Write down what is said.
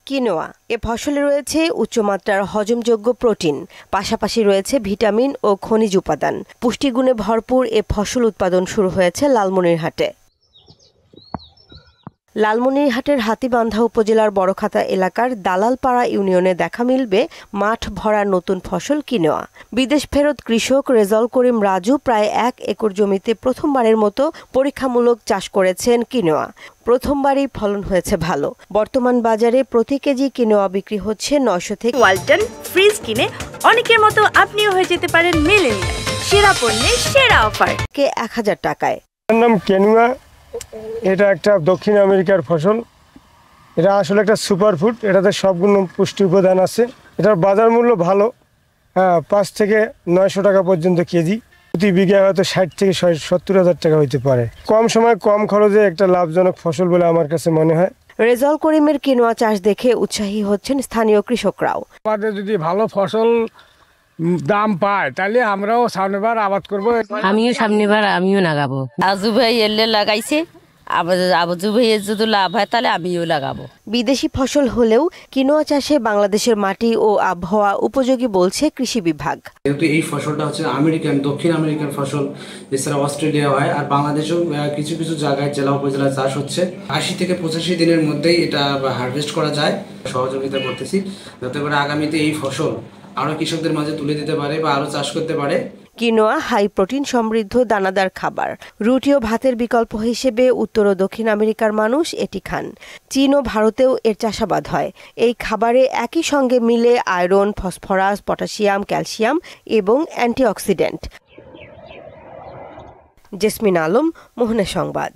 Quinoa এ ফসলে রয়েছে উচ্চমাত্রার হজমযোগ্য প্রোটিন, পাশাপাশি রয়েছে ভিটামিন ও খনিজ উপাদান। পুষ্টিগুণে ভরপুর এ ফসল উৎপাদন শুরু হয়েছে লালমনিরহাটে। লালমনিরহাটের হাতীবান্ধা উপজেলার বড়খাতা এলাকার দালালপাড়া ইউনিয়নে দেখা মিলবে মাঠ ভরা নতুন ফসল কিনোয়া। বিদেশ ফেরত কৃষক রেজাউল করিম রাজু প্রায় 1 একর জমিতে প্রথমবারের মতো পরীক্ষামূলক চাষ করেছেন কিনোয়া। প্রথমবারই ফলন হয়েছে ভালো। বর্তমান বাজারে প্রতি কেজি কিনোয়া বিক্রি হচ্ছে 900 থেকে। ওয়ালটন ফ্রিজ কিনে অনেকের মতো আপনিও হয়ে যেতে পারেন মিলেনিয়াল। সেরা পণ্যের সেরা অফার কে 1000 টাকায়। নাম কিনোয়া, এটা একটা দক্ষিণ আমেরিকার ফসল। এটা আসলে একটা সুপারফুড, এটাতে সবগুলো পুষ্টি উপাদান আছে। এটার বাজার মূল্য ভালো, 5 থেকে 900 টাকা পর্যন্ত কেজি। প্রতি বিঘা হয়তো 60 থেকে 70 হাজার টাকা হইতে পারে। কম সময় কম খরচে একটা লাভজনক ফসল বলে আমার কাছে মনে হয়। রেজাউল করিমের কিনোয়া চাষ দেখে উৎসাহী হচ্ছেন স্থানীয় কৃষকরাও। আমাদের যদি ভালো ফসল দাম পায় তাহলে আমরাও সামনেবার আবাদ করবো। আমিও লাগাবো। আজু ভাই এলে লাগাইছে, আবু ভাইয়ের যদি লাভ হয় তাহলে আমিও লাগাবো। বিদেশি ফসল হলেও কিনোয়া চাষে বাংলাদেশের মাটি ও আবহাওয়া উপযোগী বলছে কৃষি বিভাগ। যেহেতু এই ফসলটা হচ্ছে দক্ষিণ আমেরিকান ফসল, এছাড়া অস্ট্রেলিয়া হয়, আর বাংলাদেশেও কিছু কিছু জায়গায় জেলা উপজেলায় চাষ হচ্ছে। 80 থেকে 85 দিনের মধ্যেই এটা হারভেস্ট করা যায়। সহযোগিতা করতেছি যাতে করে আগামীতে এই ফসল আরো কৃষকদের মাঝে তুলে দিতে পারে বা আরো চাষ করতে পারে। কিনোয়া হাই প্রোটিন সমৃদ্ধ দানাদার খাবার। রুটি ও ভাতের বিকল্প হিসেবে উত্তর ও দক্ষিণ আমেরিকার মানুষ এটি খান। চীন ও ভারতেও এর চাষাবাদ হয়। এই খাবারে একই সঙ্গে মিলে আয়রন, ফসফরাস, পটাশিয়াম, ক্যালসিয়াম এবং অ্যান্টিঅক্সিডেন্ট। জেসমিন আলম, মোহনা সংবাদ।